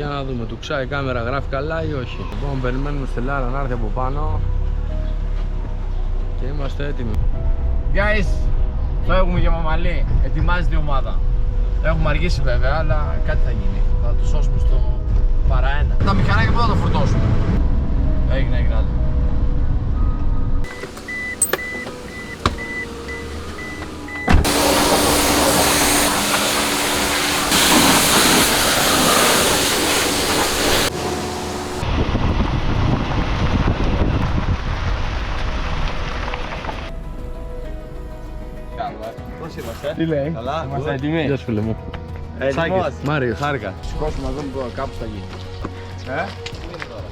Για να δούμε, του ξάει η κάμερα, γράφει καλά ή όχι. Λοιπόν, περιμένουμε στη Λάρα να έρθει από πάνω και είμαστε έτοιμοι. Guys, φεύγουμε για Μαμαλή, ετοιμάζεται η ομάδα. Έχουμε αργήσει βέβαια, αλλά κάτι θα γίνει. Θα το σώσουμε στο παραένα. Τα μηχανάκια πού θα τα φορτώσουμε? Έγινε, άντε. Πώς είμαστε? Τι λέει? Καλά, Είμαστε έτοιμοι? Γεια σου φίλε μου. έτοιμος. Μάριο, χάρηκα. Σηκώσουμε να δούμε κάπου θα γίνει. Πού είναι τώρα?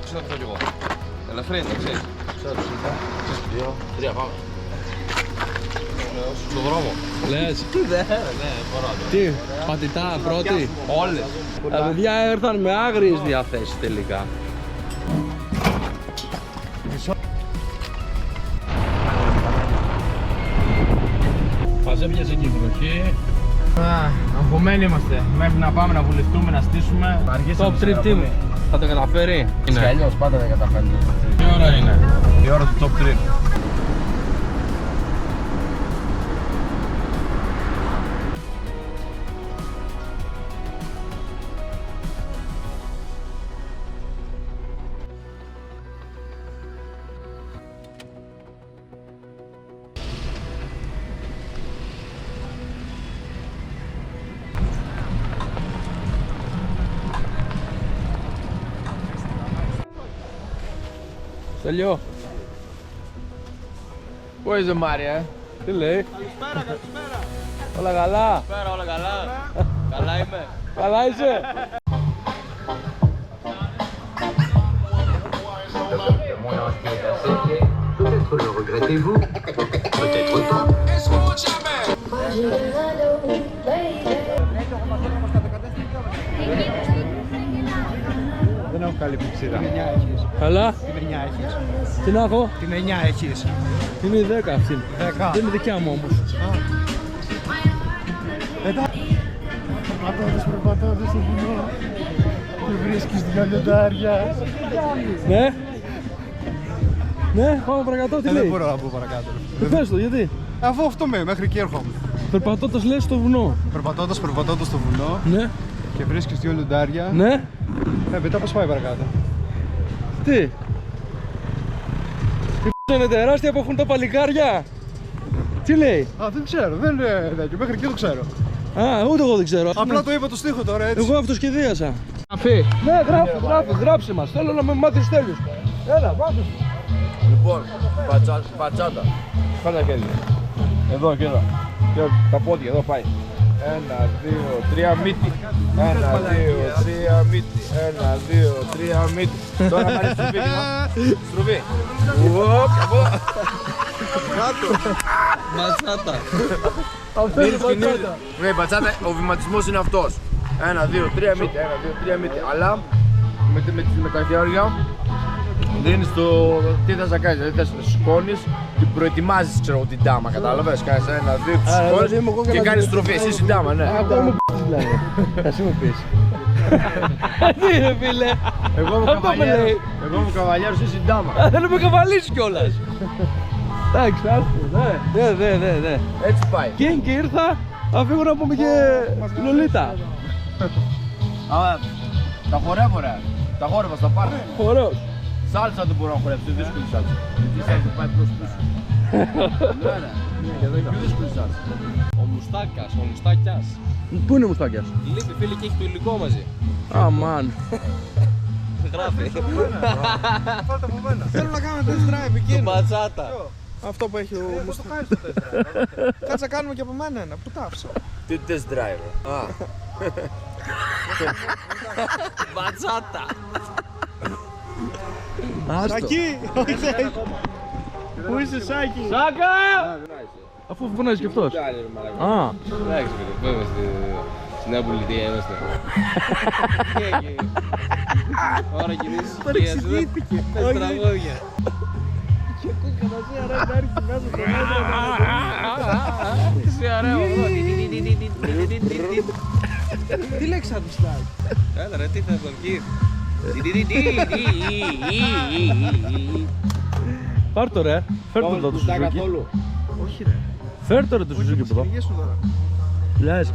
Ξέρω να το κι εγώ. Ελαφρύνει, εντάξει. Ξέρω το σύνταγμα. 2, 3, πάμε. Στον δρόμο. Λες, Ναι, μπορώ να το. τι, πατητά πρώτη. Όλες. Τα παιδιά ήρθαν με άγριες διαθέσεις τελικά. Μας έπιασε και η βροχή. Αγχωμένοι είμαστε. Μέχρι να πάμε να βουλευτούμε, να στήσουμε. Top 3 team. Θα το καταφέρει. Και αλλιώς πάντα δεν καταφέρνει. Τι ώρα είναι? Η ώρα του top 3. Στέλιο. Πού είσαι Μάρια? Τι λέει? Καλησπέρα. Όλα καλά? Καλησπέρα, όλα καλά. Καλά είμαι. Καλά είσαι? Peut-être le regrettez-vous, peut-être pas. Δεν έχω καλή πηξίδα. Καλά? Τι 9 έχεις? Τι να έχω? Την 9 έχεις. Είναι η 10 αυτή. 10. Δεν είναι δικιά μου όμως. Περπατώντας στο βουνό και βρίσκεις δυο λιοντάρια. Ναι? Ναι, πάμε παρακάτω, τι Δεν λέει? μπορώ να πω παρακάτω. Πες το, γιατί? Αφού αυτό μέχρι εκεί έρχομαι. Περπατώντας λες στο βουνό. Περπατώντας στο βουνό Ναι, και βρίσκεις δυο λιοντάρια. ναι. Μετά πώς πάει παρακάτω? Τι? Η είναι τεράστια που έχουν τα παλικάρια. Τι λέει? Α, δεν ξέρω, δεν είναι τέτοιο, μέχρι εκεί το ξέρω. Α, ούτε εγώ δεν ξέρω. Απλά το είπα το στίχο τώρα έτσι. Εγώ αυτοσχεδίασα. Αφή. Ναι, γράψε μας. Θέλω να με μάθεις τέλειως. Έλα, μάθεις. Λοιπόν, πατσάτα. Φάνε τα χέρια. Εδώ και εδώ. Και τα πόδια, εδώ πάει. 1, 2, 3 μύτη. 1, 2, 3 μύτη. 1, 2, 3 μύτη. Τώρα πάρει στροφή. Στροφή. Ματσάτα. Αυτό είναι πατσάτα. Ναι, πατσάτα, ο βηματισμός είναι αυτός. 1, 2, 3 μύτη. 1, 2, 3 μύτη. Αλλά με τα χέρια δίνεις το τι θες να κάνεις, δηλαδή θες να σηκώνεις και προετοιμάζεις ξέρω την τάμα, κατάλαβες, κάνεις 1, 2, τους σηκώνεις και κάνεις στροφή, εσύ στην τάμα, ναι. Αυτό μου πεις δηλαδή. Θα εσύ μου πεις. Τι είναι φίλε. Εγώ είμαι καβαλιέρος, εσύ στην τάμα. Θέλω να με καβαλήσεις κιόλας. Εντάξει, άστο, δε. Έτσι πάει. Και ήρθα, θα φύγω να πούμε και Λολίτα. Τα χορεύω ρε, τα χόρευα στα πάρτι. Ωραίος. Σάλτσα δεν μπορώ να χορέψω, είναι δύσκολη σάλτσα. Γιατί η σάλτσα πάει προς πίσω. Ναι, εδώ είναι πιο δύσκολη σάλτσα. Ο Μουστάκας, ο Μουστάκιας. Πού είναι ο Μουστάκιας? Λείπει φίλε και έχει το υλικό μαζί. Αμάν. Γράφει. Πάτε από μένα. Θέλω να κάνουμε test drive Το εκείνο. ματσάτα. Αυτό που έχει ο Μουστάκας. Κάτσε να κάνουμε και από μένα ένα. Πού τα άφησα? Τι test drive. Ματσάτα. Σάκη! Πού είσαι Σάκη? Σάκα! Αφού φωνάζει και αυτός. Α, Εντάξει φίλε, πάμε στη Νέα Πολιτεία είμαστε. Ώρα κυρίες της οικίας εδώ. Πες τραγούδια. σημασία ρε, να έρθει μέσα στο μέτρο. Τι ωραίο αυτό. Τι λέξη θα του στάει. Έλα ρε, τι θα τον κύριο. Πάρ' το ρε, φέρ' το εδώ το Κουστά Suzuki. καθόλου. Όχι ρε. Φέρ' το ρε το Suzuki από εδώ. Κυνηγήσου τώρα. Λες,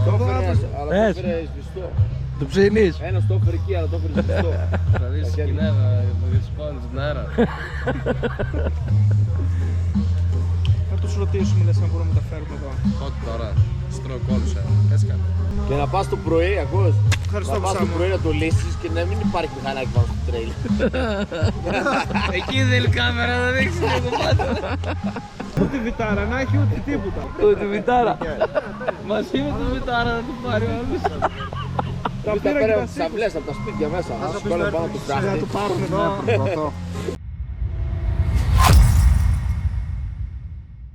Το έφερες, αλλά το Πες. έφερες σβηστό. το ψήνεις. Ένας το έφερε εκεί, αλλά το έφερε σβηστό. Θα δεις σκηνάδα με τις πόλεις στην αέρα. Θα τους ρωτήσουμε λες αν μπορούμε να τα φέρουμε εδώ. Ό,τι τώρα, στροκόλουσα. Έσκανε. Και να πας το πρωί, ακούς. Ευχαριστώ Να πας το Βουσάμ. πρωί να το λύσεις και να μην υπάρχει μηχανάκι πάνω στο τρέιλ. Εκεί θέλει κάμερα να δείξει το κομμάτι. Ούτε βιτάρα, να έχει ούτε τίποτα. Ούτε βιτάρα. Μαζί με τον Βιτάρα να την πάρει ο άλλος. Τα Εμείς τα πήρα και πέραμε τα τις σήκωσα. αυλές από τα σπίτια μέσα. Να σου πάνω το Να φράχτη. το πάρουμε εδώ.